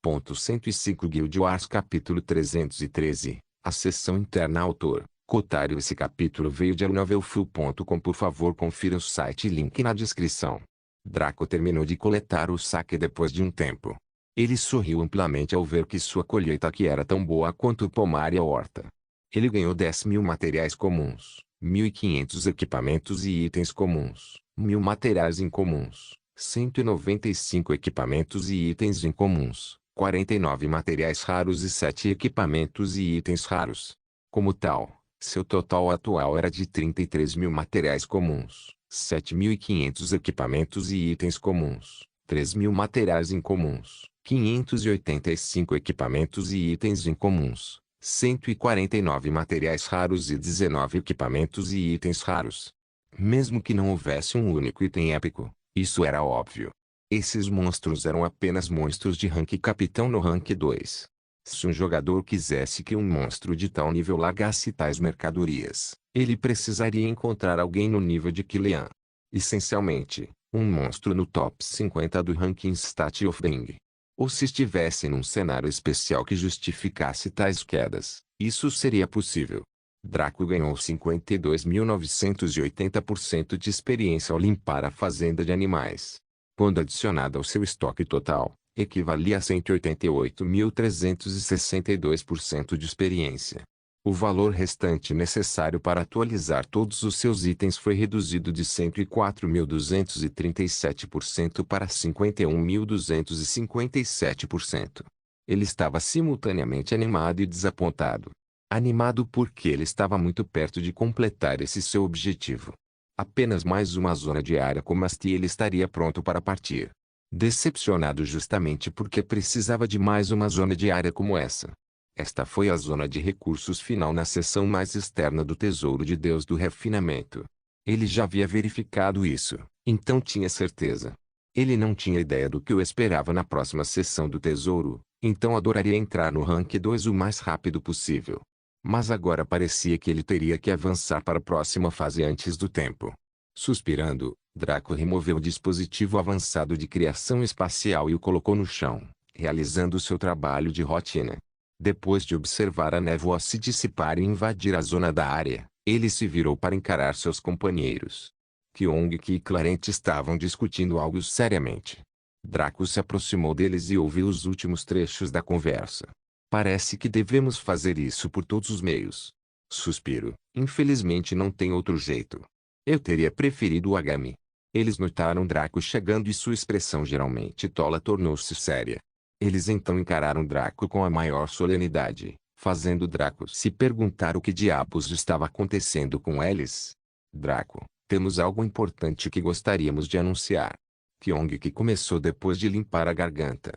105 Guild Wars Capítulo 313 A Seção Interna Autor Cotário. Esse capítulo veio de novelfull.com. Por favor, confira o site, link na descrição. Draco terminou de coletar o saque depois de um tempo. Ele sorriu amplamente ao ver que sua colheita aqui era tão boa quanto o pomar e a horta. Ele ganhou 10.000 materiais comuns, 1.500 equipamentos e itens comuns, 1.000 materiais incomuns, 195 equipamentos e itens incomuns, 49 materiais raros e 7 equipamentos e itens raros. Como tal, seu total atual era de 33.000 materiais comuns, 7.500 equipamentos e itens comuns, 3.000 materiais incomuns, 585 equipamentos e itens incomuns, 149 materiais raros e 19 equipamentos e itens raros. Mesmo que não houvesse um único item épico, isso era óbvio. Esses monstros eram apenas monstros de rank capitão no rank 2. Se um jogador quisesse que um monstro de tal nível largasse tais mercadorias, ele precisaria encontrar alguém no nível de Killian. Essencialmente, um monstro no top 50 do ranking Stat of Being. Ou se estivesse num cenário especial que justificasse tais quedas, isso seria possível. Draco ganhou 52.980% de experiência ao limpar a fazenda de animais. Quando adicionado ao seu estoque total, equivalia a 188.362% de experiência. O valor restante necessário para atualizar todos os seus itens foi reduzido de 104.237% para 51.257%. Ele estava simultaneamente animado e desapontado. Animado porque ele estava muito perto de completar esse seu objetivo. Apenas mais uma zona diária como esta e ele estaria pronto para partir. Decepcionado justamente porque precisava de mais uma zona diária como essa. Esta foi a zona de recursos final na seção mais externa do Tesouro de Deus do Refinamento. Ele já havia verificado isso, então tinha certeza. Ele não tinha ideia do que o esperava na próxima seção do Tesouro, então adoraria entrar no rank 2 o mais rápido possível. Mas agora parecia que ele teria que avançar para a próxima fase antes do tempo. Suspirando, Draco removeu o dispositivo avançado de criação espacial e o colocou no chão, realizando seu trabalho de rotina. Depois de observar a névoa se dissipar e invadir a zona da área, ele se virou para encarar seus companheiros. Kyong e Clarent estavam discutindo algo seriamente. Draco se aproximou deles e ouviu os últimos trechos da conversa. Parece que devemos fazer isso por todos os meios. Suspiro. Infelizmente não tem outro jeito. Eu teria preferido o Agami. Eles notaram Draco chegando e sua expressão geralmente tola tornou-se séria. Eles então encararam Draco com a maior solenidade, fazendo Draco se perguntar o que diabos estava acontecendo com eles. Draco, temos algo importante que gostaríamos de anunciar. Kyong que começou depois de limpar a garganta.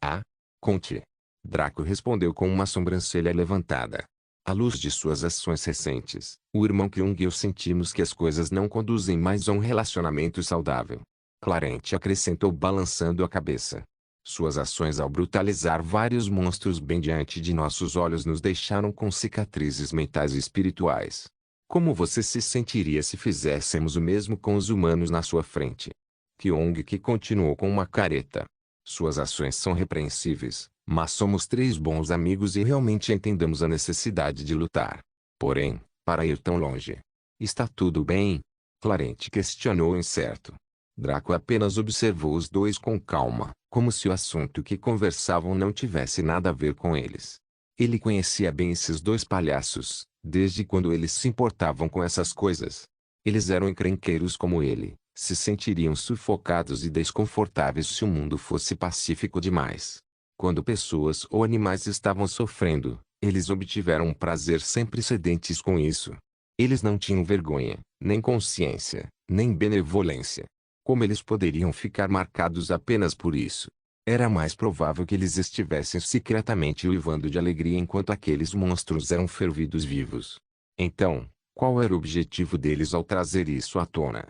Ah? Conte. Draco respondeu com uma sobrancelha levantada. À luz de suas ações recentes, o irmão Kyung e eu sentimos que as coisas não conduzem mais a um relacionamento saudável. Clarent acrescentou balançando a cabeça. Suas ações ao brutalizar vários monstros bem diante de nossos olhos nos deixaram com cicatrizes mentais e espirituais. Como você se sentiria se fizéssemos o mesmo com os humanos na sua frente? Kyong que continuou com uma careta. Suas ações são repreensíveis, mas somos 3 bons amigos e realmente entendemos a necessidade de lutar. Porém, para ir tão longe. Está tudo bem? Clarent questionou incerto. Draco apenas observou os dois com calma, como se o assunto que conversavam não tivesse nada a ver com eles. Ele conhecia bem esses dois palhaços, desde quando eles se importavam com essas coisas. Eles eram encrenqueiros como ele, se sentiriam sufocados e desconfortáveis se o mundo fosse pacífico demais. Quando pessoas ou animais estavam sofrendo, eles obtiveram um prazer sem precedentes com isso. Eles não tinham vergonha, nem consciência, nem benevolência. Como eles poderiam ficar marcados apenas por isso? Era mais provável que eles estivessem secretamente uivando de alegria enquanto aqueles monstros eram fervidos vivos. Então, qual era o objetivo deles ao trazer isso à tona?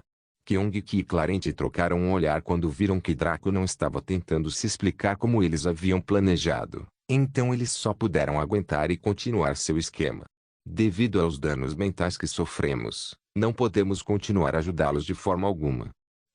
Kyong e Clarent trocaram um olhar quando viram que Draco não estava tentando se explicar como eles haviam planejado. Então eles só puderam aguentar e continuar seu esquema. Devido aos danos mentais que sofremos, não podemos continuar a ajudá-los de forma alguma.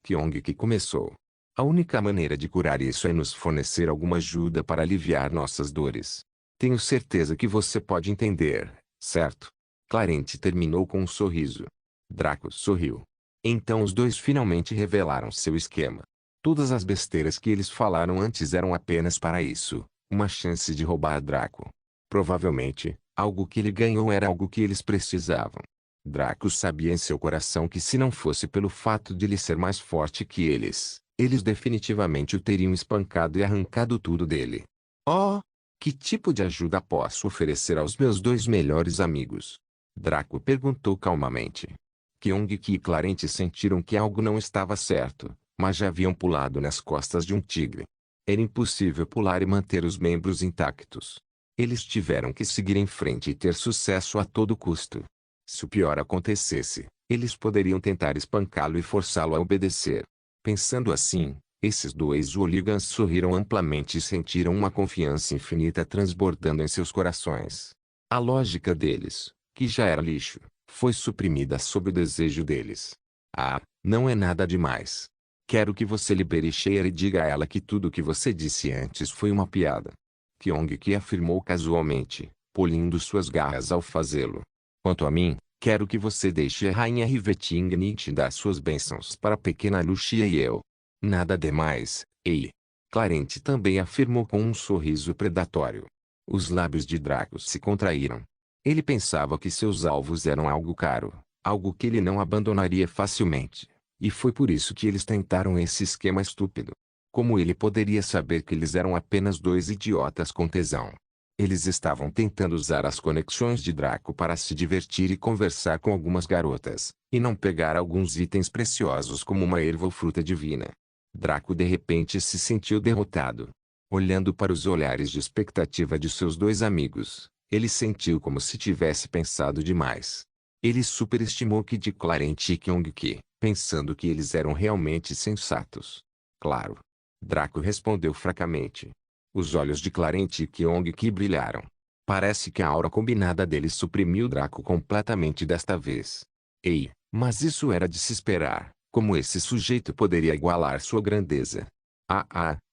Kyong que começou. A única maneira de curar isso é nos fornecer alguma ajuda para aliviar nossas dores. Tenho certeza que você pode entender, certo? Clarente terminou com um sorriso. Draco sorriu. Então os dois finalmente revelaram seu esquema. Todas as besteiras que eles falaram antes eram apenas para isso, uma chance de roubar Draco. Provavelmente, algo que ele ganhou era algo que eles precisavam. Draco sabia em seu coração que se não fosse pelo fato de ele ser mais forte que eles definitivamente o teriam espancado e arrancado tudo dele. Oh! Que tipo de ajuda posso oferecer aos meus dois melhores amigos? Draco perguntou calmamente. Kyong-ki e Clarente sentiram que algo não estava certo, mas já haviam pulado nas costas de um tigre. Era impossível pular e manter os membros intactos. Eles tiveram que seguir em frente e ter sucesso a todo custo. Se o pior acontecesse, eles poderiam tentar espancá-lo e forçá-lo a obedecer. Pensando assim, esses dois hooligans sorriram amplamente e sentiram uma confiança infinita transbordando em seus corações. A lógica deles, que já era lixo, foi suprimida sob o desejo deles. Ah, não é nada demais. Quero que você libere Sheila e diga a ela que tudo o que você disse antes foi uma piada. Kyong-ki afirmou casualmente, polindo suas garras ao fazê-lo. Quanto a mim, quero que você deixe a rainha Riveting dar suas bênçãos para a pequena Lucia e eu. Nada demais, ei. Clarente também afirmou com um sorriso predatório. Os lábios de Draco se contraíram. Ele pensava que seus alvos eram algo caro, algo que ele não abandonaria facilmente. E foi por isso que eles tentaram esse esquema estúpido. Como ele poderia saber que eles eram apenas dois idiotas com tesão? Eles estavam tentando usar as conexões de Draco para se divertir e conversar com algumas garotas, e não pegar alguns itens preciosos como uma erva ou fruta divina. Draco de repente se sentiu derrotado. Olhando para os olhares de expectativa de seus dois amigos, ele sentiu como se tivesse pensado demais. Ele superestimou Kid Clarente e Kyong-ki, pensando que eles eram realmente sensatos. Claro. Draco respondeu fracamente. Os olhos de Clarente e Kyong-ki brilharam. Parece que a aura combinada deles suprimiu Draco completamente desta vez. Ei, mas isso era de se esperar. Como esse sujeito poderia igualar sua grandeza?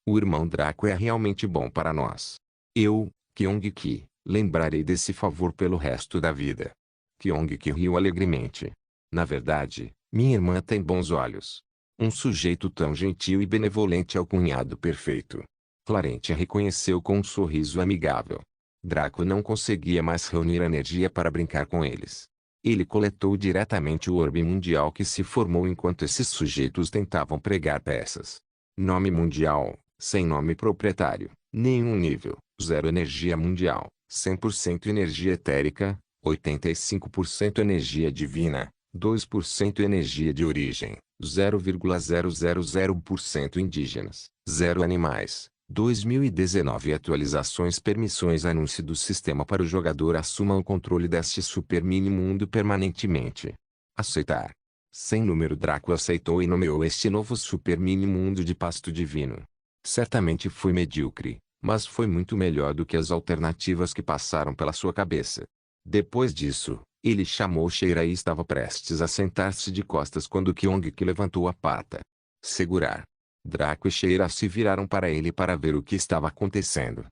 O irmão Draco é realmente bom para nós. Eu, Kyong-ki, lembrarei desse favor pelo resto da vida. Kyong-ki riu alegremente. Na verdade, minha irmã tem bons olhos. Um sujeito tão gentil e benevolente é o cunhado perfeito. Clarente a reconheceu com um sorriso amigável. Draco não conseguia mais reunir energia para brincar com eles. Ele coletou diretamente o orbe mundial que se formou enquanto esses sujeitos tentavam pregar peças. Nome mundial, sem nome proprietário, nenhum nível, 0 energia mundial, 100% energia etérica, 85% energia divina, 2% energia de origem, 0,000% indígenas, 0 animais. 2019 atualizações permissões anúncio do sistema para o jogador assuma o controle deste super mini mundo permanentemente. Aceitar. Sem número Draco aceitou e nomeou este novo super mini mundo de pasto divino. Certamente foi medíocre, mas foi muito melhor do que as alternativas que passaram pela sua cabeça. Depois disso, ele chamou Sheila e estava prestes a sentar-se de costas quando Kyong-ki levantou a pata. Segurar. Draco e Sheila se viraram para ele para ver o que estava acontecendo.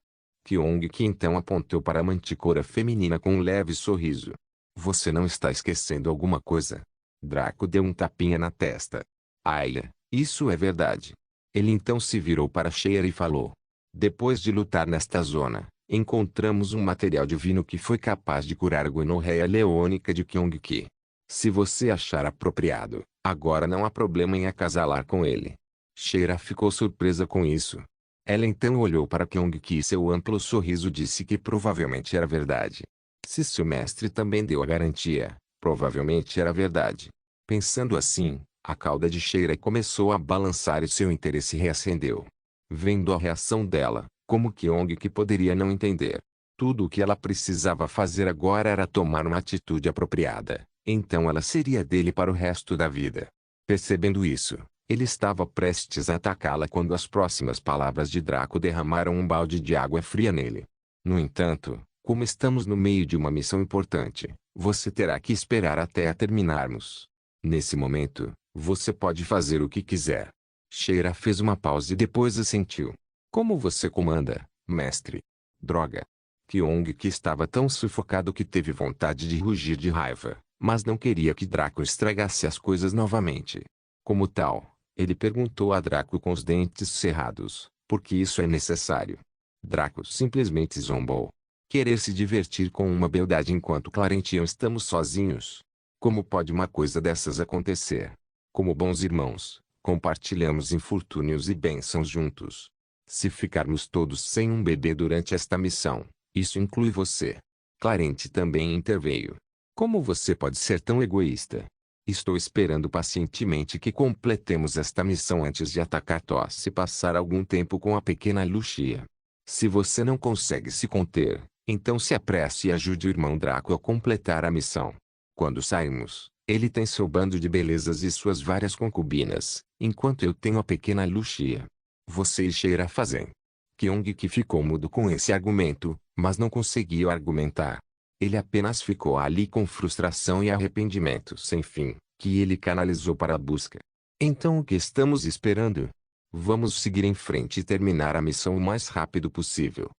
Kyong-ki então apontou para a manticora feminina com um leve sorriso. Você não está esquecendo alguma coisa? Draco deu um tapinha na testa. Ai, isso é verdade. Ele então se virou para Sheila e falou. Depois de lutar nesta zona, encontramos um material divino que foi capaz de curar a gonorreia leônica de Kyong-ki. Se você achar apropriado, agora não há problema em acasalar com ele. Sheila ficou surpresa com isso. Ela então olhou para Kyong-ki e seu amplo sorriso disse que provavelmente era verdade. Se seu mestre também deu a garantia, provavelmente era verdade. Pensando assim, a cauda de Sheila começou a balançar e seu interesse reacendeu. Vendo a reação dela, como Kyong-ki poderia não entender? Tudo o que ela precisava fazer agora era tomar uma atitude apropriada, então ela seria dele para o resto da vida. Percebendo isso, ele estava prestes a atacá-la quando as próximas palavras de Draco derramaram um balde de água fria nele. No entanto, como estamos no meio de uma missão importante, você terá que esperar até a terminarmos. Nesse momento, você pode fazer o que quiser. Sheira fez uma pausa e depois assentiu. Como você comanda, mestre? Droga. Kyong, que estava tão sufocado que teve vontade de rugir de raiva, mas não queria que Draco estragasse as coisas novamente. Como tal, ele perguntou a Draco com os dentes cerrados, por que isso é necessário? Draco simplesmente zombou. Querer se divertir com uma beldade enquanto Clarence e eu estamos sozinhos? Como pode uma coisa dessas acontecer? Como bons irmãos, compartilhamos infortúnios e bênçãos juntos. Se ficarmos todos sem um bebê durante esta missão, isso inclui você. Clarence também interveio. Como você pode ser tão egoísta? Estou esperando pacientemente que completemos esta missão antes de atacar Toss e passar algum tempo com a pequena Lucia. Se você não consegue se conter, então se apresse e ajude o irmão Draco a completar a missão. Quando sairmos, ele tem seu bando de belezas e suas várias concubinas, enquanto eu tenho a pequena Lucia. Você e Sheira fazem. Kyong, que ficou mudo com esse argumento, mas não conseguiu argumentar. Ele apenas ficou ali com frustração e arrependimento sem fim, que ele canalizou para a busca. Então o que estamos esperando? Vamos seguir em frente e terminar a missão o mais rápido possível.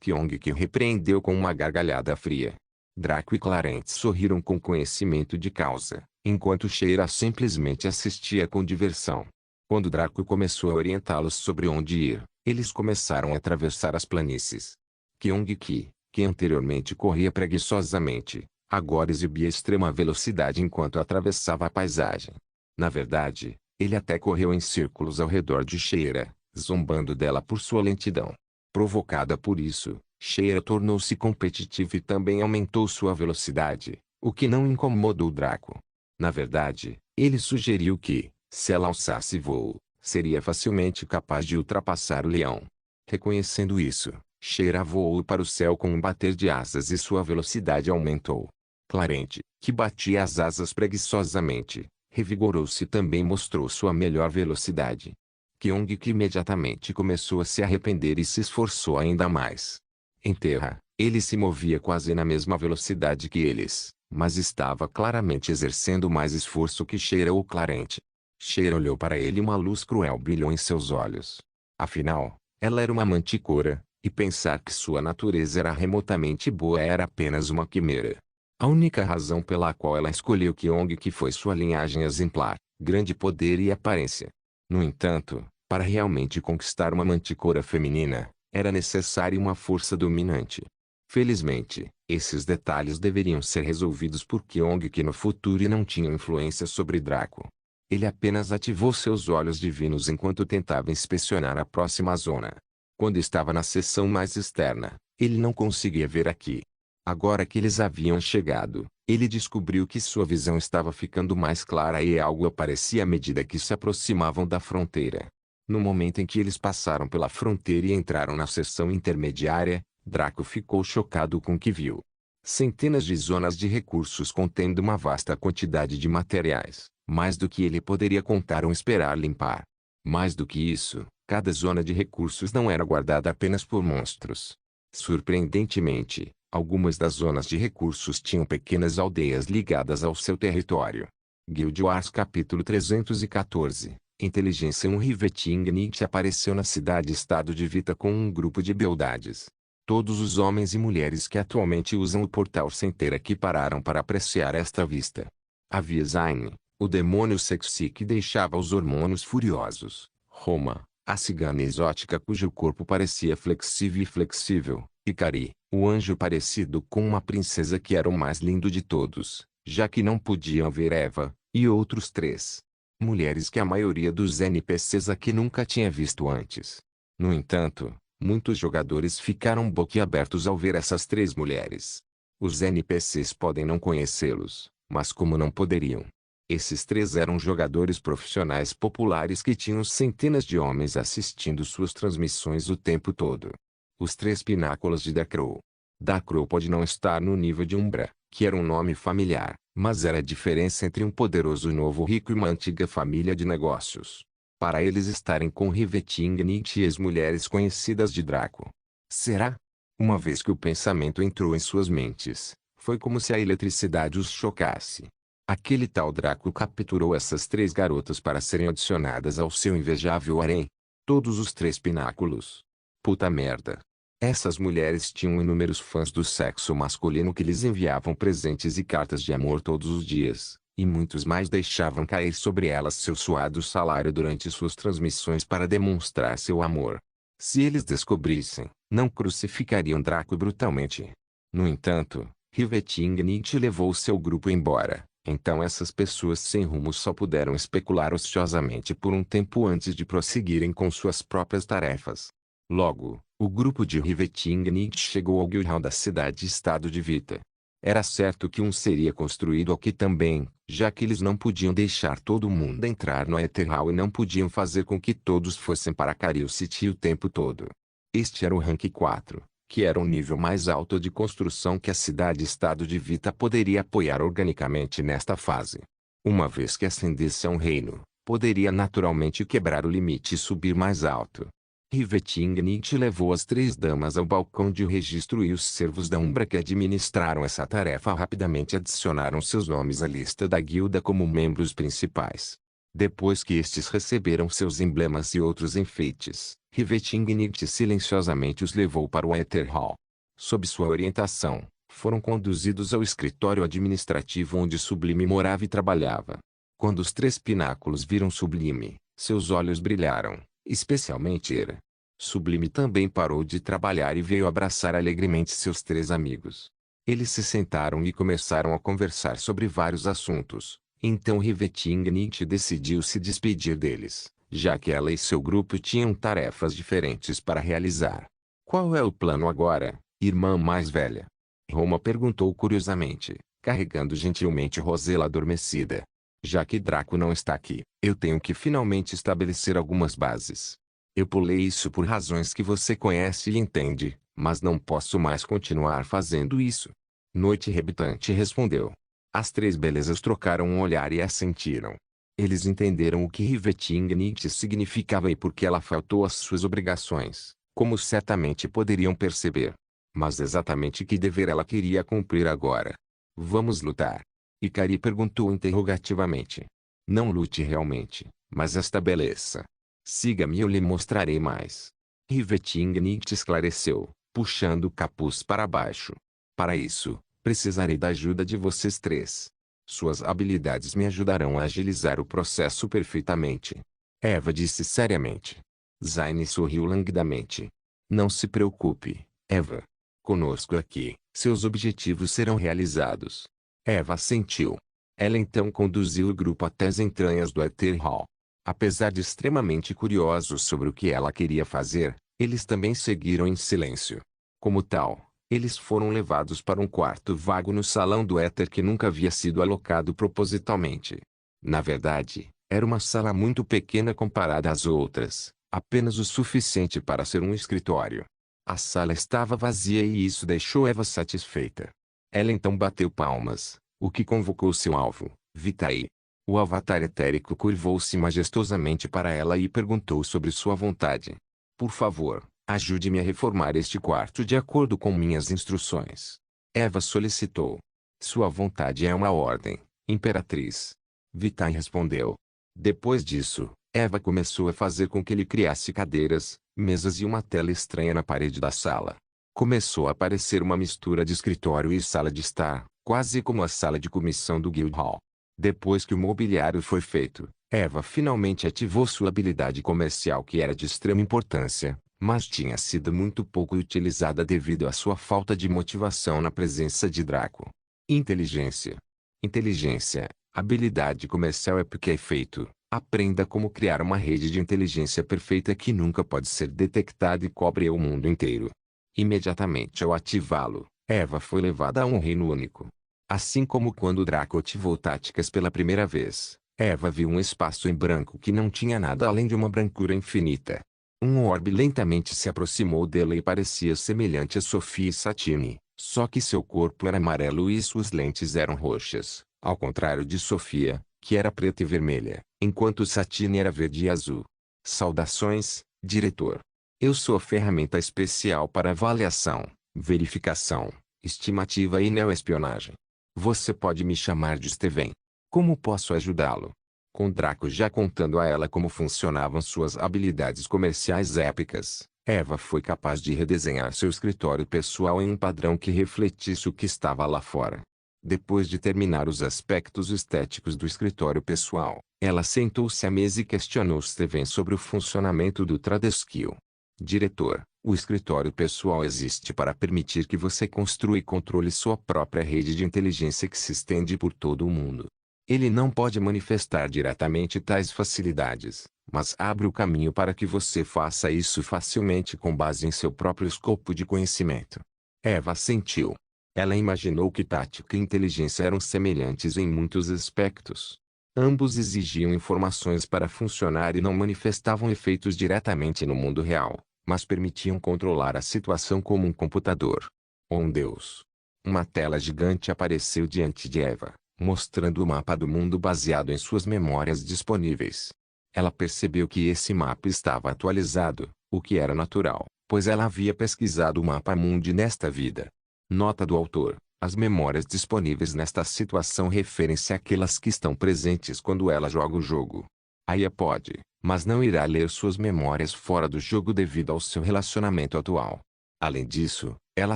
Kyong, que repreendeu com uma gargalhada fria. Draco e Clarence sorriram com conhecimento de causa, enquanto Sheira simplesmente assistia com diversão. Quando Draco começou a orientá-los sobre onde ir, eles começaram a atravessar as planícies. Kyong, que anteriormente corria preguiçosamente, agora exibia extrema velocidade enquanto atravessava a paisagem. Na verdade, ele até correu em círculos ao redor de Sheira, zombando dela por sua lentidão. Provocada por isso, Sheira tornou-se competitiva e também aumentou sua velocidade, o que não incomodou Draco. Na verdade, ele sugeriu que, se ela alçasse voo, seria facilmente capaz de ultrapassar o leão. Reconhecendo isso, Sheira voou para o céu com um bater de asas e sua velocidade aumentou. Clarence, que batia as asas preguiçosamente, revigorou-se e também mostrou sua melhor velocidade. Kyong, que imediatamente começou a se arrepender e se esforçou ainda mais. Em terra, ele se movia quase na mesma velocidade que eles, mas estava claramente exercendo mais esforço que Sheira ou Clarence. Sheira olhou para ele e uma luz cruel brilhou em seus olhos. Afinal, ela era uma manticora, e pensar que sua natureza era remotamente boa era apenas uma quimera. A única razão pela qual ela escolheu Kyong, que foi sua linhagem exemplar, grande poder e aparência. No entanto, para realmente conquistar uma manticora feminina, era necessária uma força dominante. Felizmente, esses detalhes deveriam ser resolvidos por Kyong, que no futuro não tinha influência sobre Draco. Ele apenas ativou seus olhos divinos enquanto tentava inspecionar a próxima zona. Quando estava na seção mais externa, ele não conseguia ver aqui. Agora que eles haviam chegado, ele descobriu que sua visão estava ficando mais clara e algo aparecia à medida que se aproximavam da fronteira. No momento em que eles passaram pela fronteira e entraram na seção intermediária, Draco ficou chocado com o que viu. Centenas de zonas de recursos contendo uma vasta quantidade de materiais, mais do que ele poderia contar ou esperar limpar. Mais do que isso, cada zona de recursos não era guardada apenas por monstros. Surpreendentemente, algumas das zonas de recursos tinham pequenas aldeias ligadas ao seu território. Guild Wars capítulo 314 Inteligência. Um Riveting Nietzsche apareceu na cidade-estado de Vita com um grupo de beldades. Todos os homens e mulheres que atualmente usam o portal Center aqui pararam para apreciar esta vista. Havia Zayn, o demônio sexy que deixava os hormônios furiosos. Roma, a cigana exótica cujo corpo parecia flexível, e Kari, o anjo parecido com uma princesa que era o mais lindo de todos, já que não podiam ver Eva, e outros 3 mulheres que a maioria dos NPCs aqui nunca tinha visto antes. No entanto, muitos jogadores ficaram boquiabertos ao ver essas 3 mulheres. Os NPCs podem não conhecê-los, mas como não poderiam? Esses 3 eram jogadores profissionais populares que tinham centenas de homens assistindo suas transmissões o tempo todo. Os 3 pináculos de Darkrow. Darkrow pode não estar no nível de Umbra, que era um nome familiar, mas era a diferença entre um poderoso novo rico e uma antiga família de negócios. Para eles estarem com Riveting Nietzsche e as mulheres conhecidas de Draco. Será? Uma vez que o pensamento entrou em suas mentes, foi como se a eletricidade os chocasse. Aquele tal Draco capturou essas 3 garotas para serem adicionadas ao seu invejável harém. Todos os 3 pináculos. Puta merda. Essas mulheres tinham inúmeros fãs do sexo masculino que lhes enviavam presentes e cartas de amor todos os dias, e muitos mais deixavam cair sobre elas seu suado salário durante suas transmissões para demonstrar seu amor. Se eles descobrissem, não crucificariam Draco brutalmente. No entanto, Rivetingnit levou seu grupo embora. Então essas pessoas sem rumo só puderam especular ociosamente por um tempo antes de prosseguirem com suas próprias tarefas. Logo, o grupo de Rivetingnit chegou ao Guildhall da cidade-estado de Vita. Era certo que um seria construído aqui também, já que eles não podiam deixar todo mundo entrar no Aetherhall e não podiam fazer com que todos fossem para Cario City o tempo todo. Este era o Rank 4. Que era o nível mais alto de construção que a cidade-estado de Vita poderia apoiar organicamente nesta fase. Uma vez que ascendesse a um reino, poderia naturalmente quebrar o limite e subir mais alto. Rivetingnit levou as 3 damas ao balcão de registro e os servos da Umbra que administraram essa tarefa rapidamente adicionaram seus nomes à lista da guilda como membros principais. Depois que estes receberam seus emblemas e outros enfeites, Rivetingnit silenciosamente os levou para o Aetherhall. Sob sua orientação, foram conduzidos ao escritório administrativo onde Sublime morava e trabalhava. Quando os 3 pináculos viram Sublime, seus olhos brilharam, especialmente Era. Sublime também parou de trabalhar e veio abraçar alegremente seus 3 amigos. Eles se sentaram e começaram a conversar sobre vários assuntos. Então Rivetingnit decidiu se despedir deles, já que ela e seu grupo tinham tarefas diferentes para realizar. Qual é o plano agora, irmã mais velha? Roma perguntou curiosamente, carregando gentilmente Rosela adormecida. Já que Draco não está aqui, eu tenho que finalmente estabelecer algumas bases. Eu pulei isso por razões que você conhece e entende, mas não posso mais continuar fazendo isso. Noite Rebitante respondeu. As 3 belezas trocaram um olhar e assentiram. Eles entenderam o que Rivetingnit significava e por que ela faltou às suas obrigações, como certamente poderiam perceber. Mas exatamente que dever ela queria cumprir agora? Vamos lutar? Ikari perguntou interrogativamente. Não lute realmente, mas estabeleça. Siga-me e eu lhe mostrarei mais. Rivetingnit esclareceu, puxando o capuz para baixo. Para isso, precisarei da ajuda de vocês 3. Suas habilidades me ajudarão a agilizar o processo perfeitamente. Eva disse seriamente. Zayn sorriu languidamente. Não se preocupe, Eva. Conosco aqui, seus objetivos serão realizados. Eva assentiu. Ela então conduziu o grupo até as entranhas do Aetherhall. Apesar de extremamente curiosos sobre o que ela queria fazer, eles também seguiram em silêncio. Como tal, eles foram levados para um quarto vago no salão do éter que nunca havia sido alocado propositalmente. Na verdade, era uma sala muito pequena comparada às outras, apenas o suficiente para ser um escritório. A sala estava vazia e isso deixou Eva satisfeita. Ela então bateu palmas, o que convocou seu alvo, Vitae. O avatar etérico curvou-se majestosamente para ela e perguntou sobre sua vontade. Por favor, ajude-me a reformar este quarto de acordo com minhas instruções. Eva solicitou. Sua vontade é uma ordem, Imperatriz. Vitae respondeu. Depois disso, Eva começou a fazer com que ele criasse cadeiras, mesas e uma tela estranha na parede da sala. Começou a aparecer uma mistura de escritório e sala de estar, quase como a sala de comissão do Guildhall. Depois que o mobiliário foi feito, Eva finalmente ativou sua habilidade comercial que era de extrema importância, mas tinha sido muito pouco utilizada devido à sua falta de motivação na presença de Draco. Inteligência. Inteligência. Habilidade comercial é porque é feito. Aprenda como criar uma rede de inteligência perfeita que nunca pode ser detectada e cobre o mundo inteiro. Imediatamente ao ativá-lo, Eva foi levada a um reino único. Assim como quando Draco ativou táticas pela primeira vez, Eva viu um espaço em branco que não tinha nada além de uma brancura infinita. Um orbe lentamente se aproximou dela e parecia semelhante a Sophie e Satine, só que seu corpo era amarelo e suas lentes eram roxas, ao contrário de Sofia, que era preta e vermelha, enquanto Satine era verde e azul. Saudações, diretor. Eu sou a ferramenta especial para avaliação, verificação, estimativa e neoespionagem. Você pode me chamar de Steven. Como posso ajudá-lo? Com Draco já contando a ela como funcionavam suas habilidades comerciais épicas, Eva foi capaz de redesenhar seu escritório pessoal em um padrão que refletisse o que estava lá fora. Depois de terminar os aspectos estéticos do escritório pessoal, ela sentou-se à mesa e questionou Steven sobre o funcionamento do Tradeskill. Diretor, o escritório pessoal existe para permitir que você construa e controle sua própria rede de inteligência que se estende por todo o mundo. Ele não pode manifestar diretamente tais facilidades, mas abre o caminho para que você faça isso facilmente com base em seu próprio escopo de conhecimento. Eva assentiu. Ela imaginou que tática e inteligência eram semelhantes em muitos aspectos. Ambos exigiam informações para funcionar e não manifestavam efeitos diretamente no mundo real, mas permitiam controlar a situação como um computador. Oh Deus! Uma tela gigante apareceu diante de Eva, mostrando o mapa do mundo baseado em suas memórias disponíveis. Ela percebeu que esse mapa estava atualizado, o que era natural, pois ela havia pesquisado o mapa mundi nesta vida. Nota do autor: as memórias disponíveis nesta situação referem-se àquelas que estão presentes quando ela joga o jogo. Aya pode, mas não irá ler suas memórias fora do jogo devido ao seu relacionamento atual. Além disso, ela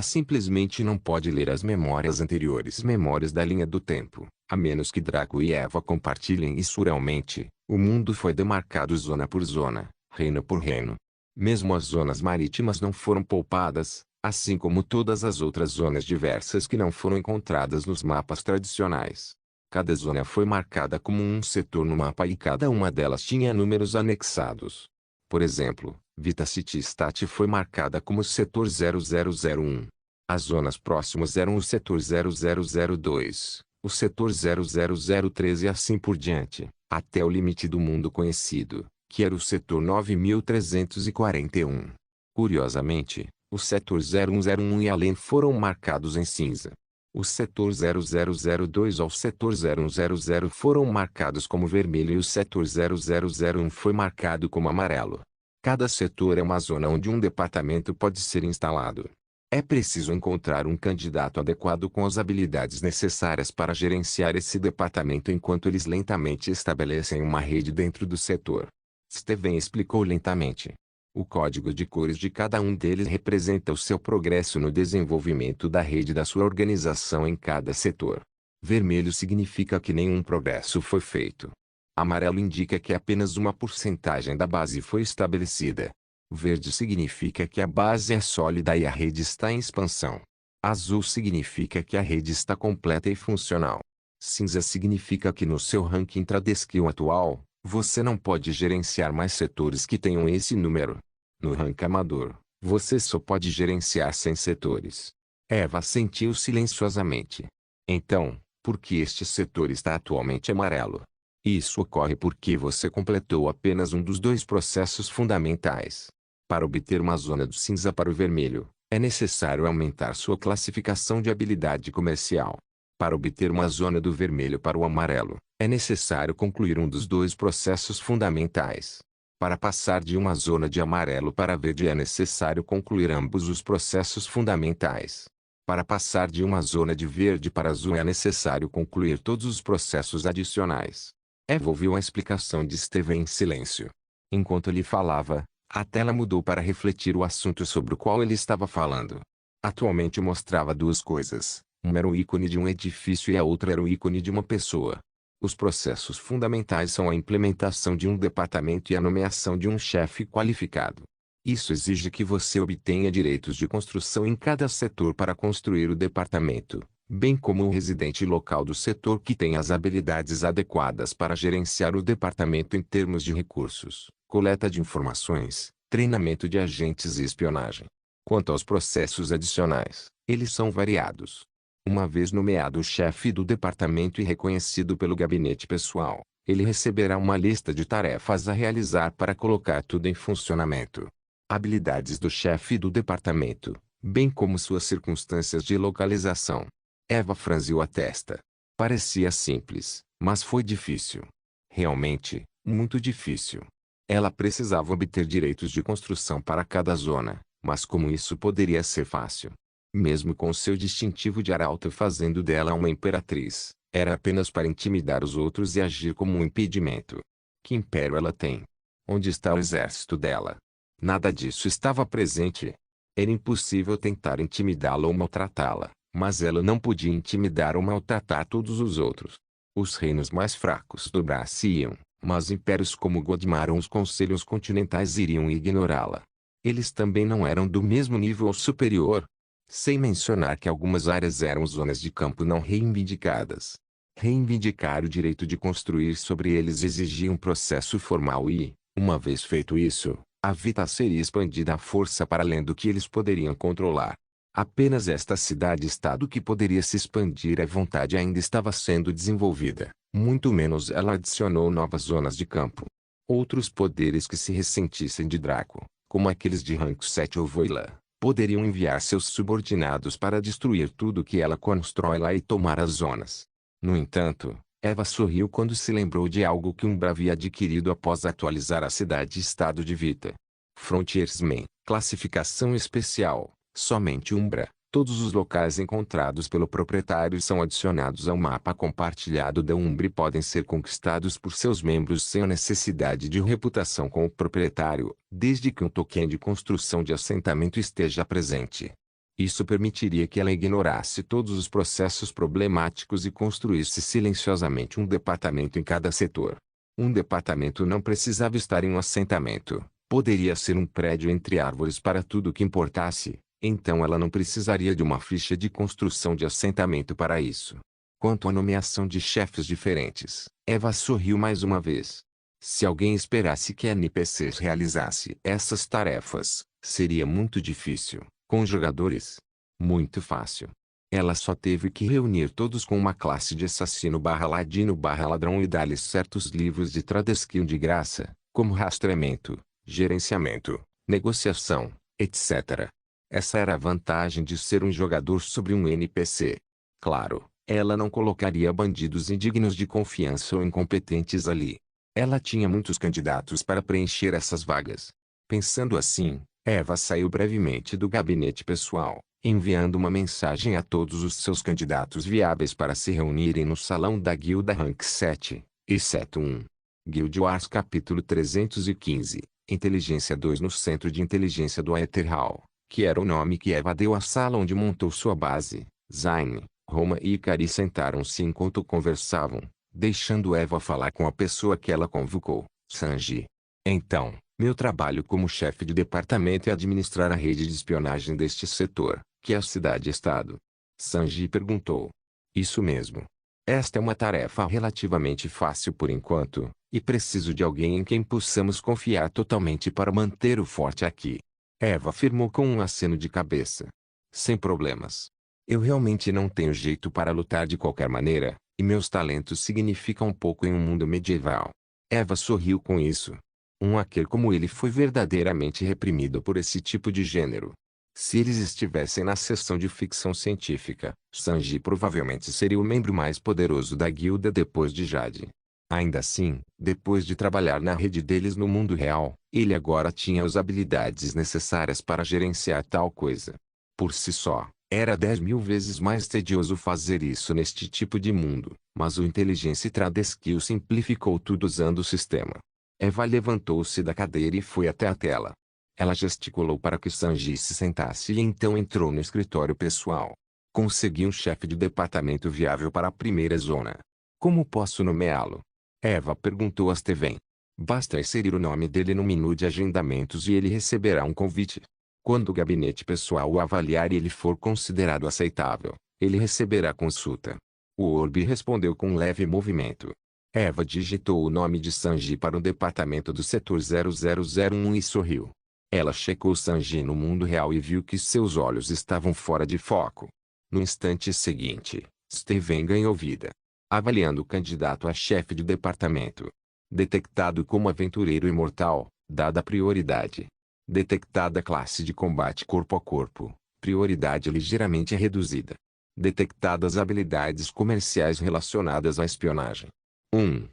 simplesmente não pode ler as memórias anteriores, memórias da linha do tempo, a menos que Draco e Eva compartilhem isso realmente. O mundo foi demarcado zona por zona, reino por reino. Mesmo as zonas marítimas não foram poupadas, assim como todas as outras zonas diversas que não foram encontradas nos mapas tradicionais. Cada zona foi marcada como um setor no mapa e cada uma delas tinha números anexados. Por exemplo, Vita City Stat foi marcada como setor 0001. As zonas próximas eram o setor 0002, o setor 0003 e assim por diante, até o limite do mundo conhecido, que era o setor 9341. Curiosamente, o setor 0101 e além foram marcados em cinza. O setor 0002 ao setor 0100 foram marcados como vermelho e o setor 0001 foi marcado como amarelo. Cada setor é uma zona onde um departamento pode ser instalado. É preciso encontrar um candidato adequado com as habilidades necessárias para gerenciar esse departamento enquanto eles lentamente estabelecem uma rede dentro do setor. Steven explicou lentamente. O código de cores de cada um deles representa o seu progresso no desenvolvimento da rede da sua organização em cada setor. Vermelho significa que nenhum progresso foi feito. Amarelo indica que apenas uma porcentagem da base foi estabelecida. Verde significa que a base é sólida e a rede está em expansão. Azul significa que a rede está completa e funcional. Cinza significa que no seu ranking Tradeskill atual, você não pode gerenciar mais setores que tenham esse número. No ranking amador, você só pode gerenciar 100 setores. Eva assentiu silenciosamente. Então, por que este setor está atualmente amarelo? Isso ocorre porque você completou apenas um dos dois processos fundamentais. Para obter uma zona do cinza para o vermelho, é necessário aumentar sua classificação de habilidade comercial. Para obter uma zona do vermelho para o amarelo, é necessário concluir um dos dois processos fundamentais. Para passar de uma zona de amarelo para verde é necessário concluir ambos os processos fundamentais. Para passar de uma zona de verde para azul é necessário concluir todos os processos adicionais. Eva ouviu a explicação de Steven em silêncio. Enquanto ele falava, a tela mudou para refletir o assunto sobre o qual ele estava falando. Atualmente mostrava duas coisas. Uma era o ícone de um edifício e a outra era o ícone de uma pessoa. Os processos fundamentais são a implementação de um departamento e a nomeação de um chefe qualificado. Isso exige que você obtenha direitos de construção em cada setor para construir o departamento, bem como o residente local do setor que tem as habilidades adequadas para gerenciar o departamento em termos de recursos, coleta de informações, treinamento de agentes e espionagem. Quanto aos processos adicionais, eles são variados. Uma vez nomeado o chefe do departamento e reconhecido pelo gabinete pessoal, ele receberá uma lista de tarefas a realizar para colocar tudo em funcionamento. Habilidades do chefe do departamento, bem como suas circunstâncias de localização. Eva franziu a testa. Parecia simples, mas foi difícil. Realmente, muito difícil. Ela precisava obter direitos de construção para cada zona, mas como isso poderia ser fácil? Mesmo com seu distintivo de arauta fazendo dela uma imperatriz, Era apenas para intimidar os outros e agir como um impedimento. Que império ela tem? Onde está o exército dela? Nada disso estava presente. Era impossível tentar intimidá-la ou maltratá-la, mas ela não podia intimidar ou maltratar todos os outros. Os reinos mais fracos dobrar-se-iam, mas impérios como Godmar ou os conselhos continentais iriam ignorá-la. Eles também não eram do mesmo nível ou superior. Sem mencionar que algumas áreas eram zonas de campo não reivindicadas. Reivindicar o direito de construir sobre eles exigia um processo formal e, uma vez feito isso, a Vita seria expandida à força para além do que eles poderiam controlar. Apenas esta cidade-estado que poderia se expandir à vontade ainda estava sendo desenvolvida, muito menos ela adicionou novas zonas de campo. Outros poderes que se ressentissem de Draco, como aqueles de Rank 7 ou Voila, poderiam enviar seus subordinados para destruir tudo que ela constrói lá e tomar as zonas. No entanto, Eva sorriu quando se lembrou de algo que Umbra havia adquirido após atualizar a cidade-estado de Vita. Frontiersman, classificação especial, somente Umbra. Todos os locais encontrados pelo proprietário são adicionados ao mapa compartilhado da Umbra e podem ser conquistados por seus membros sem a necessidade de reputação com o proprietário, desde que um token de construção de assentamento esteja presente. Isso permitiria que ela ignorasse todos os processos problemáticos e construísse silenciosamente um departamento em cada setor. Um departamento não precisava estar em um assentamento, poderia ser um prédio entre árvores para tudo o que importasse, então ela não precisaria de uma ficha de construção de assentamento para isso. Quanto à nomeação de chefes diferentes, Eva sorriu mais uma vez. Se alguém esperasse que NPCs realizasse essas tarefas, seria muito difícil. Com os jogadores? Muito fácil. Ela só teve que reunir todos com uma classe de assassino/ladino/ladrão e dar-lhes certos livros de Tradeskill de graça, como rastreamento, gerenciamento, negociação, etc. Essa era a vantagem de ser um jogador sobre um NPC. Claro, ela não colocaria bandidos indignos de confiança ou incompetentes ali. Ela tinha muitos candidatos para preencher essas vagas. Pensando assim, Eva saiu brevemente do gabinete pessoal, enviando uma mensagem a todos os seus candidatos viáveis para se reunirem no salão da Guilda Rank 7, exceto um. Guild Wars capítulo 315, Inteligência 2 no Centro de Inteligência do Aether Hall, que era o nome que Eva deu à sala onde montou sua base. Zayn, Roma e Ikari sentaram-se enquanto conversavam, deixando Eva falar com a pessoa que ela convocou, Sanji. Então, meu trabalho como chefe de departamento é administrar a rede de espionagem deste setor, que é a cidade-estado. Sanji perguntou. Isso mesmo. Esta é uma tarefa relativamente fácil por enquanto, e preciso de alguém em quem possamos confiar totalmente para manter o forte aqui. Eva afirmou com um aceno de cabeça. Sem problemas. Eu realmente não tenho jeito para lutar de qualquer maneira, e meus talentos significam pouco em um mundo medieval. Eva sorriu com isso. Um hacker como ele foi verdadeiramente reprimido por esse tipo de gênero. Se eles estivessem na seção de ficção científica, Sanji provavelmente seria o membro mais poderoso da guilda depois de Jade. Ainda assim, depois de trabalhar na rede deles no mundo real, ele agora tinha as habilidades necessárias para gerenciar tal coisa. Por si só, era 10.000 vezes mais tedioso fazer isso neste tipo de mundo, mas o Inteligência Tradeskill simplificou tudo usando o sistema. Eva levantou-se da cadeira e foi até a tela. Ela gesticulou para que Sanji se sentasse e então entrou no escritório pessoal. Consegui um chefe de departamento viável para a primeira zona. Como posso nomeá-lo? Eva perguntou a Steven. Basta inserir o nome dele no menu de agendamentos e ele receberá um convite. Quando o gabinete pessoal o avaliar e ele for considerado aceitável, ele receberá consulta. O Orbe respondeu com um leve movimento. Eva digitou o nome de Sanji para o departamento do setor 0001 e sorriu. Ela checou Sanji no mundo real e viu que seus olhos estavam fora de foco. No instante seguinte, Steven ganhou vida. Avaliando o candidato a chefe de departamento. Detectado como aventureiro imortal, dada prioridade. Detectada classe de combate corpo a corpo, prioridade ligeiramente reduzida. Detectadas habilidades comerciais relacionadas à espionagem. 1,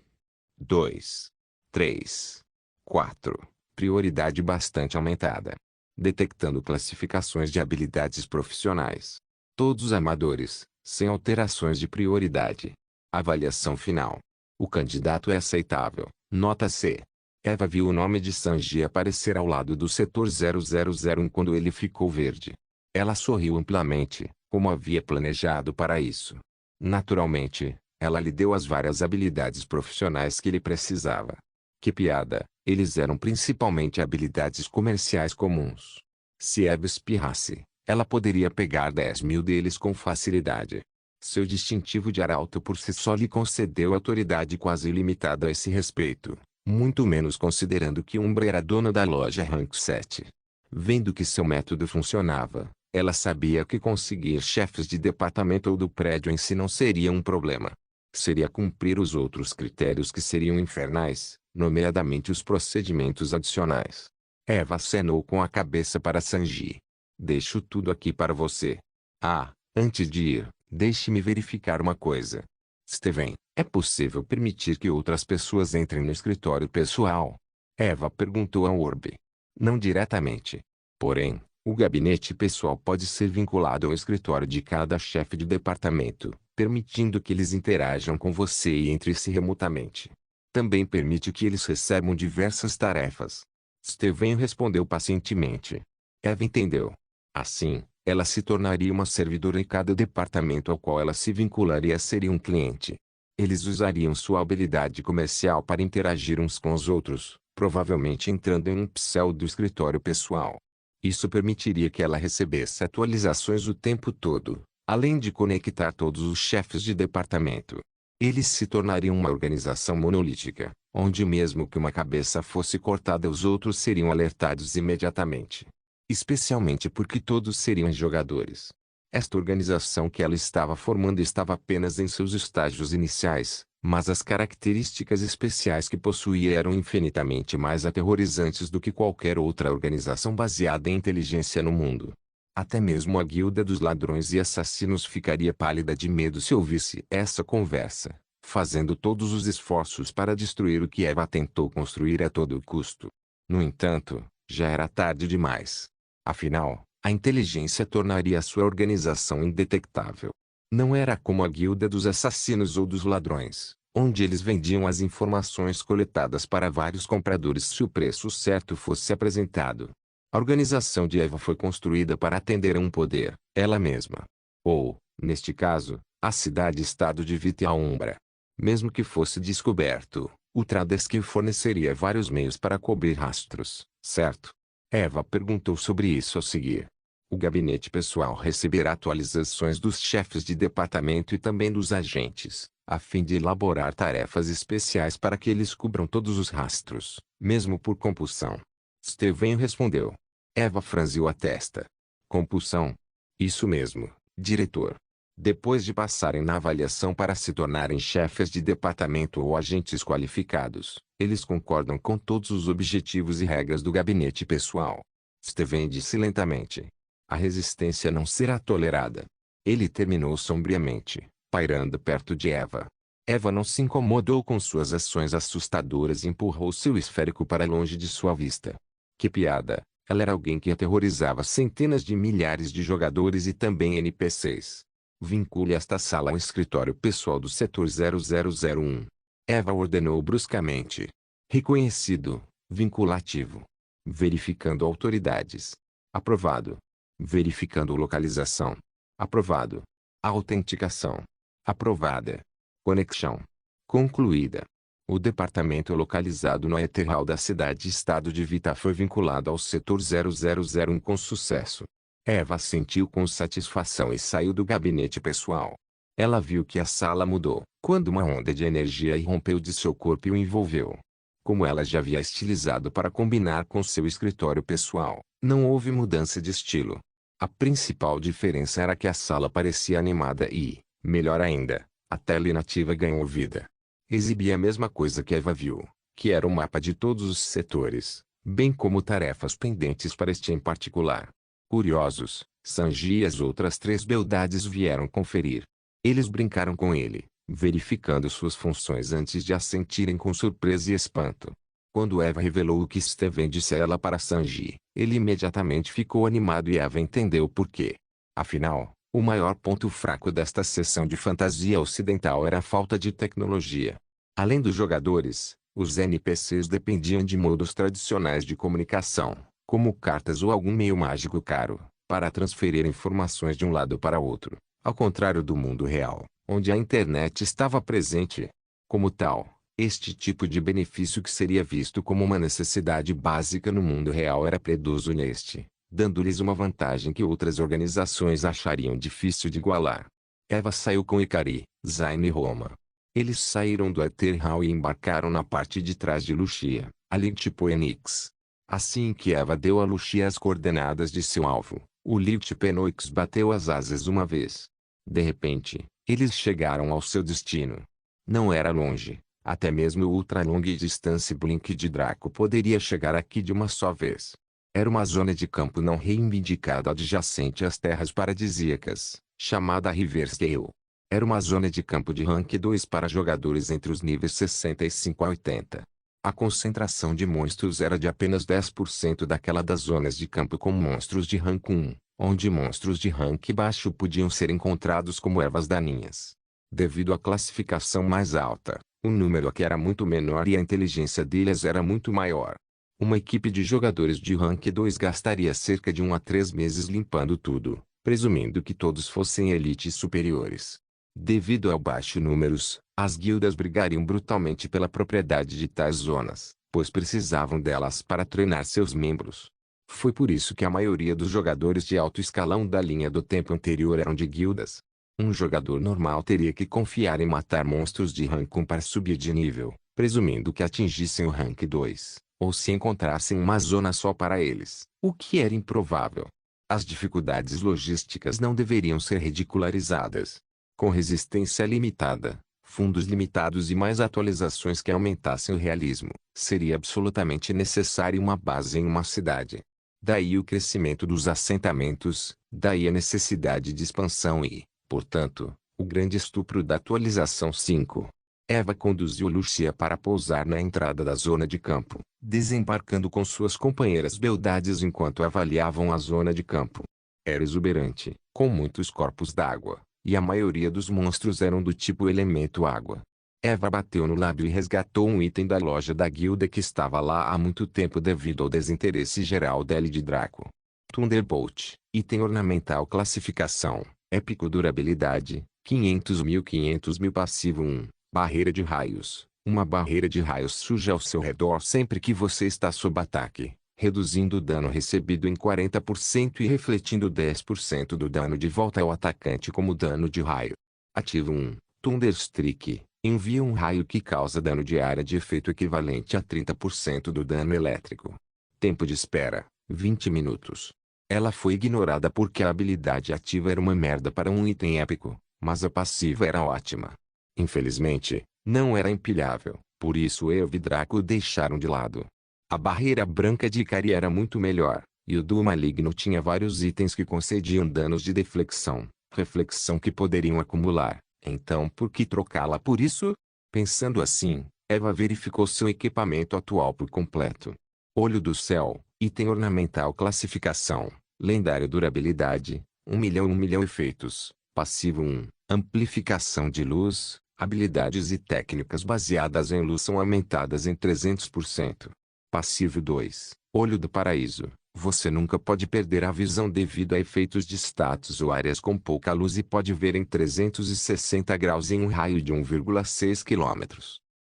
2, 3, 4. Prioridade bastante aumentada. Detectando classificações de habilidades profissionais. Todos amadores, sem alterações de prioridade. Avaliação final. O candidato é aceitável. Nota C. Eva viu o nome de Sanji aparecer ao lado do setor 0001 quando ele ficou verde. Ela sorriu amplamente, como havia planejado para isso. Naturalmente, ela lhe deu as várias habilidades profissionais que ele precisava. Que piada, eles eram principalmente habilidades comerciais comuns. Se Eva espirrasse, ela poderia pegar 10.000 deles com facilidade. Seu distintivo de arauto por si só lhe concedeu autoridade quase ilimitada a esse respeito, muito menos considerando que Umbra era dona da loja Rank 7. Vendo que seu método funcionava, ela sabia que conseguir chefes de departamento ou do prédio em si não seria um problema. Seria cumprir os outros critérios que seriam infernais, nomeadamente os procedimentos adicionais. Eva acenou com a cabeça para Sanji. Deixo tudo aqui para você. Ah, antes de ir, deixe-me verificar uma coisa. Steven, é possível permitir que outras pessoas entrem no escritório pessoal? Eva perguntou a Orbe. Não diretamente. Porém, o gabinete pessoal pode ser vinculado ao escritório de cada chefe de departamento, permitindo que eles interajam com você e entre si remotamente. Também permite que eles recebam diversas tarefas. Steven respondeu pacientemente. Eva entendeu. Assim, ela se tornaria uma servidora em cada departamento ao qual ela se vincularia seria um cliente. Eles usariam sua habilidade comercial para interagir uns com os outros, provavelmente entrando em um pseudo escritório pessoal. Isso permitiria que ela recebesse atualizações o tempo todo, além de conectar todos os chefes de departamento. Eles se tornariam uma organização monolítica, onde mesmo que uma cabeça fosse cortada os outros seriam alertados imediatamente. Especialmente porque todos seriam jogadores. Esta organização que ela estava formando estava apenas em seus estágios iniciais, mas as características especiais que possuía eram infinitamente mais aterrorizantes do que qualquer outra organização baseada em inteligência no mundo. Até mesmo a guilda dos ladrões e assassinos ficaria pálida de medo se ouvisse essa conversa, fazendo todos os esforços para destruir o que Eva tentou construir a todo custo. No entanto, já era tarde demais. Afinal, a inteligência tornaria a sua organização indetectável. Não era como a guilda dos assassinos ou dos ladrões, onde eles vendiam as informações coletadas para vários compradores se o preço certo fosse apresentado. A organização de Eva foi construída para atender a um poder, ela mesma. Ou, neste caso, a cidade-estado de Vita Umbra. Mesmo que fosse descoberto, o Tradesk forneceria vários meios para cobrir rastros, certo? Eva perguntou sobre isso a seguir. O gabinete pessoal receberá atualizações dos chefes de departamento e também dos agentes, a fim de elaborar tarefas especiais para que eles cubram todos os rastros, mesmo por compulsão. Steven respondeu. Eva franziu a testa. Compulsão? Isso mesmo, diretor. Depois de passarem na avaliação para se tornarem chefes de departamento ou agentes qualificados, eles concordam com todos os objetivos e regras do gabinete pessoal. Steven disse lentamente. A resistência não será tolerada. Ele terminou sombriamente, pairando perto de Eva. Eva não se incomodou com suas ações assustadoras e empurrou seu esférico para longe de sua vista. Que piada! Ela era alguém que aterrorizava centenas de milhares de jogadores e também NPCs. Vincule esta sala ao escritório pessoal do setor 0001. Eva ordenou bruscamente. Reconhecido, vinculativo. Verificando autoridades. Aprovado. Verificando localização. Aprovado. Autenticação. Aprovada. Conexão. Concluída. O departamento localizado no Etherhall da cidade-estado de Vita foi vinculado ao setor 0001 com sucesso. Eva sentiu com satisfação e saiu do gabinete pessoal. Ela viu que a sala mudou, quando uma onda de energia irrompeu de seu corpo e o envolveu. Como ela já havia estilizado para combinar com seu escritório pessoal, não houve mudança de estilo. A principal diferença era que a sala parecia animada e, melhor ainda, a tela inativa ganhou vida. Exibia a mesma coisa que Eva viu, que era o mapa de todos os setores, bem como tarefas pendentes para este em particular. Curiosos, Sanji e as outras 3 beldades vieram conferir. Eles brincaram com ele, verificando suas funções antes de assentirem com surpresa e espanto. Quando Eva revelou o que Steven disse a ela para Sanji, ele imediatamente ficou animado e Eva entendeu por quê. Afinal, O maior ponto fraco desta seção de fantasia ocidental era a falta de tecnologia. Além dos jogadores, os NPCs dependiam de modos tradicionais de comunicação, como cartas ou algum meio mágico caro, para transferir informações de um lado para outro, ao contrário do mundo real, onde a internet estava presente. Como tal, este tipo de benefício que seria visto como uma necessidade básica no mundo real era predoso neste, dando-lhes uma vantagem que outras organizações achariam difícil de igualar. Eva saiu com Ikari, Zayn e Roma. Eles saíram do Aetherhall e embarcaram na parte de trás de Lucia, ali tipo Enix. Assim que Eva deu a Lucia as coordenadas de seu alvo, o Licht Penoix bateu as asas uma vez. De repente, eles chegaram ao seu destino. Não era longe, até mesmo o ultra-long distance Blink de Draco poderia chegar aqui de uma só vez. Era uma zona de campo não reivindicada adjacente às terras paradisíacas, chamada Riversdale. Era uma zona de campo de rank 2 para jogadores entre os níveis 65 a 80. A concentração de monstros era de apenas 10% daquela das zonas de campo com monstros de rank 1, onde monstros de rank baixo podiam ser encontrados como ervas daninhas. Devido à classificação mais alta, o número aqui era muito menor e a inteligência deles era muito maior. Uma equipe de jogadores de rank 2 gastaria cerca de 1 a 3 meses limpando tudo, presumindo que todos fossem elites superiores. Devido ao baixo números, as guildas brigariam brutalmente pela propriedade de tais zonas, pois precisavam delas para treinar seus membros. Foi por isso que a maioria dos jogadores de alto escalão da linha do tempo anterior eram de guildas. Um jogador normal teria que confiar em matar monstros de rank 1 para subir de nível, presumindo que atingissem o rank 2, ou se encontrassem uma zona só para eles, o que era improvável. As dificuldades logísticas não deveriam ser ridicularizadas. Com resistência limitada, fundos limitados e mais atualizações que aumentassem o realismo, seria absolutamente necessária uma base em uma cidade. Daí o crescimento dos assentamentos, daí a necessidade de expansão e, portanto, o grande estupro da atualização 5. Eva conduziu Lucia para pousar na entrada da zona de campo, desembarcando com suas companheiras beldades enquanto avaliavam a zona de campo. Era exuberante, com muitos corpos d'água, e a maioria dos monstros eram do tipo elemento água. Eva bateu no lábio e resgatou um item da loja da guilda que estava lá há muito tempo devido ao desinteresse geral dele de Draco. Thunderbolt, item ornamental classificação, épico durabilidade, 500.000 passivo 1, barreira de raios. Uma barreira de raios surge ao seu redor sempre que você está sob ataque, reduzindo o dano recebido em 40% e refletindo 10% do dano de volta ao atacante como dano de raio. Ativo 1, Thunderstreak, envia um raio que causa dano de área de efeito equivalente a 30% do dano elétrico. Tempo de espera, 20 minutos. Ela foi ignorada porque a habilidade ativa era uma merda para um item épico, mas a passiva era ótima. Infelizmente, não era empilhável, por isso Eva e Draco deixaram de lado. A barreira branca de Ikari era muito melhor, e o duo maligno tinha vários itens que concediam danos de deflexão, reflexão que poderiam acumular, então por que trocá-la por isso? Pensando assim, Eva verificou seu equipamento atual por completo. Olho do Céu, item ornamental classificação, lendário durabilidade, 1 milhão efeitos, passivo 1, amplificação de luz, habilidades e técnicas baseadas em luz são aumentadas em 300%. Passivo 2, Olho do Paraíso. Você nunca pode perder a visão devido a efeitos de status ou áreas com pouca luz e pode ver em 360 graus em um raio de 1,6 km.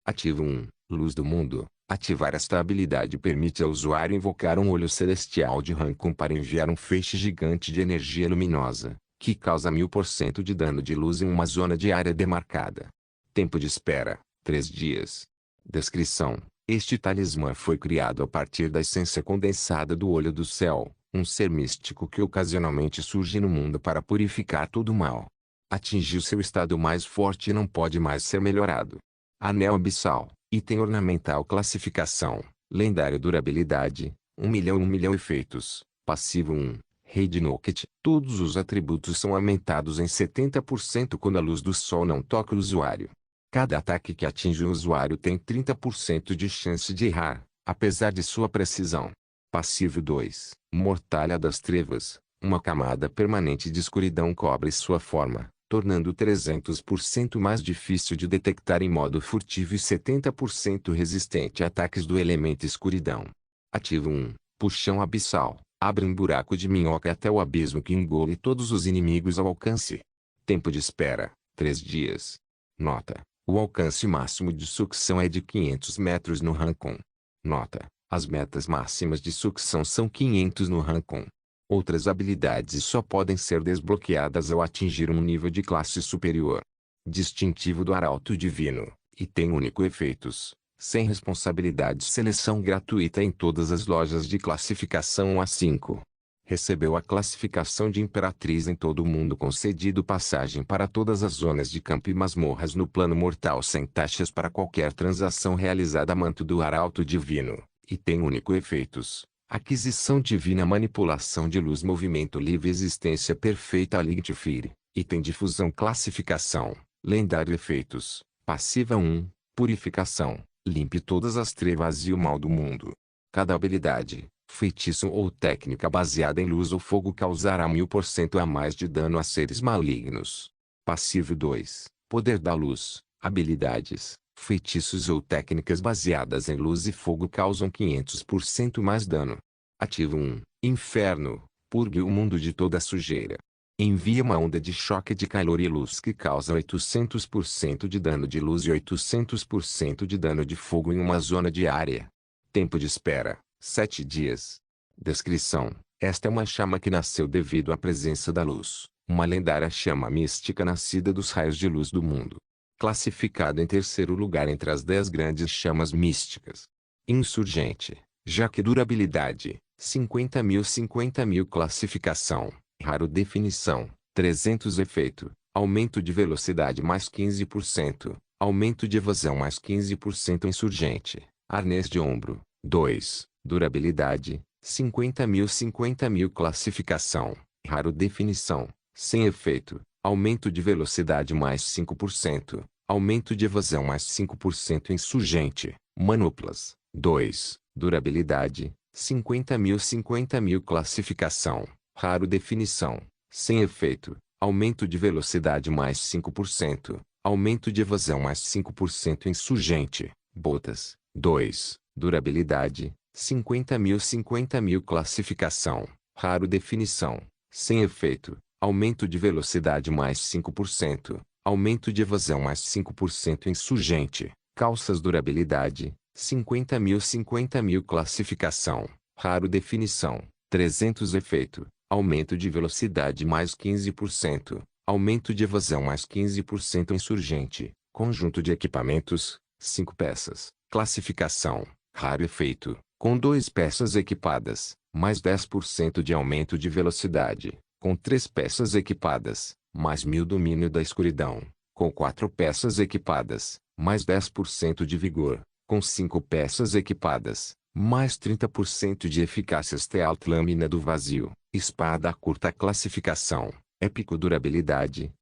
Ativo 1, Luz do Mundo. Ativar esta habilidade permite ao usuário invocar um olho celestial de rank 1 para enviar um feixe gigante de energia luminosa, que causa 1000% de dano de luz em uma zona de área demarcada. Tempo de espera, 3 dias. Descrição. Este talismã foi criado a partir da essência condensada do Olho do Céu, um ser místico que ocasionalmente surge no mundo para purificar todo o mal. Atingiu seu estado mais forte e não pode mais ser melhorado. Anel Abissal, item ornamental classificação, lendário durabilidade, 1 milhão efeitos, passivo 1, Rei de Nocket. Todos os atributos são aumentados em 70% quando a luz do sol não toca o usuário. Cada ataque que atinge o usuário tem 30% de chance de errar, apesar de sua precisão. Passivo 2, Mortalha das Trevas. Uma camada permanente de escuridão cobre sua forma, tornando 300% mais difícil de detectar em modo furtivo e 70% resistente a ataques do elemento escuridão. Ativo 1. Puxão abissal. Abre um buraco de minhoca até o abismo que engole todos os inimigos ao alcance. Tempo de espera: 3 dias. Nota: o alcance máximo de sucção é de 500 metros no Rancon. Nota: as metas máximas de sucção são 500 no Rancon. Outras habilidades só podem ser desbloqueadas ao atingir um nível de classe superior. Distintivo do Arauto Divino: item único efeitos. Sem responsabilidade, seleção gratuita em todas as lojas de classificação A5. Recebeu a classificação de Imperatriz em todo o mundo, concedido passagem para todas as zonas de campo e masmorras no plano mortal sem taxas para qualquer transação realizada. Manto do Arauto Divino, item único efeitos. Aquisição divina, manipulação de luz, movimento livre, existência perfeita. Lightfire, item de fusão, classificação, lendário, efeitos. Passiva 1, purificação. Limpe todas as trevas e o mal do mundo. Cada habilidade, feitiço ou técnica baseada em luz ou fogo causará 1000% a mais de dano a seres malignos. Passivo 2, poder da luz. Habilidades, feitiços ou técnicas baseadas em luz e fogo causam 500% mais dano. Ativo 1, inferno. Purgue o mundo de toda sujeira. Envia uma onda de choque de calor e luz que causa 800% de dano de luz e 800% de dano de fogo em uma zona de área. Tempo de espera: 7 dias. Descrição: esta é uma chama que nasceu devido à presença da luz, uma lendária chama mística nascida dos raios de luz do mundo. Classificada em terceiro lugar entre as 10 grandes chamas místicas. Insurgente, já que durabilidade: 50.000. Classificação: raro. Definição: 300. Efeito: aumento de velocidade mais 15%, aumento de evasão mais 15%. Insurgente, arnês de ombro. 2. Durabilidade: 50.000. Classificação: raro. Definição: sem efeito: aumento de velocidade mais 5%, aumento de evasão mais 5%. Insurgente, manoplas. 2. Durabilidade: 50.000. Classificação: raro. Definição: sem efeito: aumento de velocidade mais 5%, aumento de evasão mais 5%. Insurgente, botas. 2. Durabilidade: 50.000. Classificação: raro. Definição: sem efeito: aumento de velocidade mais 5%, aumento de evasão mais 5%. Insurgente, calças. Durabilidade: 50.000. Classificação: raro. Definição: 300. Efeito: aumento de velocidade mais 15%, aumento de evasão mais 15%. Insurgente, conjunto de equipamentos, 5 peças. Classificação: raro. Efeito: com 2 peças equipadas, mais 10% de aumento de velocidade; com 3 peças equipadas, mais 1000 domínio da escuridão; com 4 peças equipadas, mais 10% de vigor; com 5 peças equipadas, mais 30% de eficácia. Stealth, lâmina do vazio, espada curta. Classificação: épico. Durabilidade: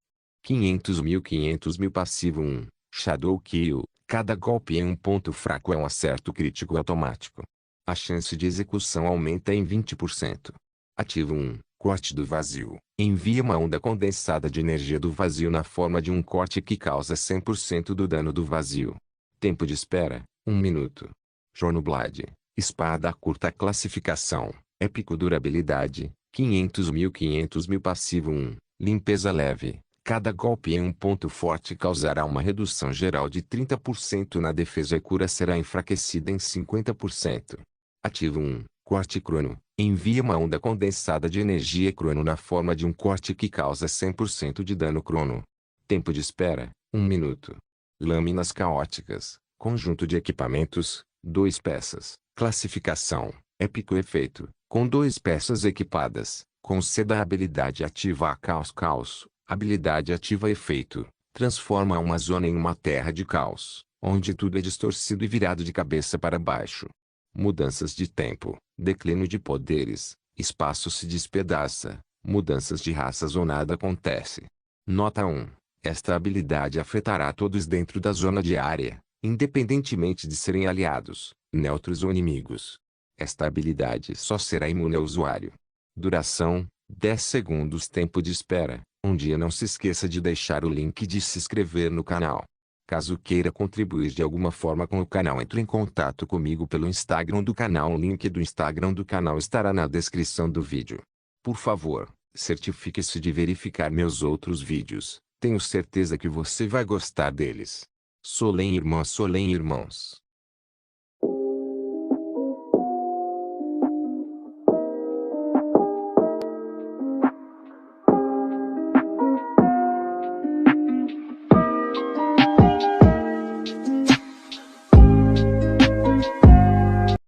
500.000. Passivo 1, Shadow Kill. Cada golpe em um ponto fraco é um acerto crítico automático. A chance de execução aumenta em 20%. Ativo 1, corte do vazio. Envia uma onda condensada de energia do vazio na forma de um corte que causa 100% do dano do vazio. Tempo de espera: 1 minuto. Jornoblade, espada curta. Classificação: épico. Durabilidade: 500.000. Passivo 1, limpeza leve. Cada golpe em um ponto forte causará uma redução geral de 30% na defesa e cura será enfraquecida em 50%. Ativo 1, corte crono. Envia uma onda condensada de energia crono na forma de um corte que causa 100% de dano crono. Tempo de espera: 1 minuto. Lâminas caóticas, conjunto de equipamentos, 2 peças. Classificação: épico. Efeito: com 2 peças equipadas, conceda a habilidade ativa a caos. Habilidade ativa: efeito: transforma uma zona em uma terra de caos, onde tudo é distorcido e virado de cabeça para baixo. Mudanças de tempo, declínio de poderes, espaço se despedaça, mudanças de raças ou nada acontece. Nota 1. Esta habilidade afetará todos dentro da zona de área, independentemente de serem aliados, neutros ou inimigos. Esta habilidade só será imune ao usuário. Duração: 10 segundos tempo de espera. Um dia não se esqueça de deixar o link de se inscrever no canal. Caso queira contribuir de alguma forma com o canal, entre em contato comigo pelo Instagram do canal. O link do Instagram do canal estará na descrição do vídeo. Por favor, certifique-se de verificar meus outros vídeos. Tenho certeza que você vai gostar deles. Solém irmãs, Solém irmãos.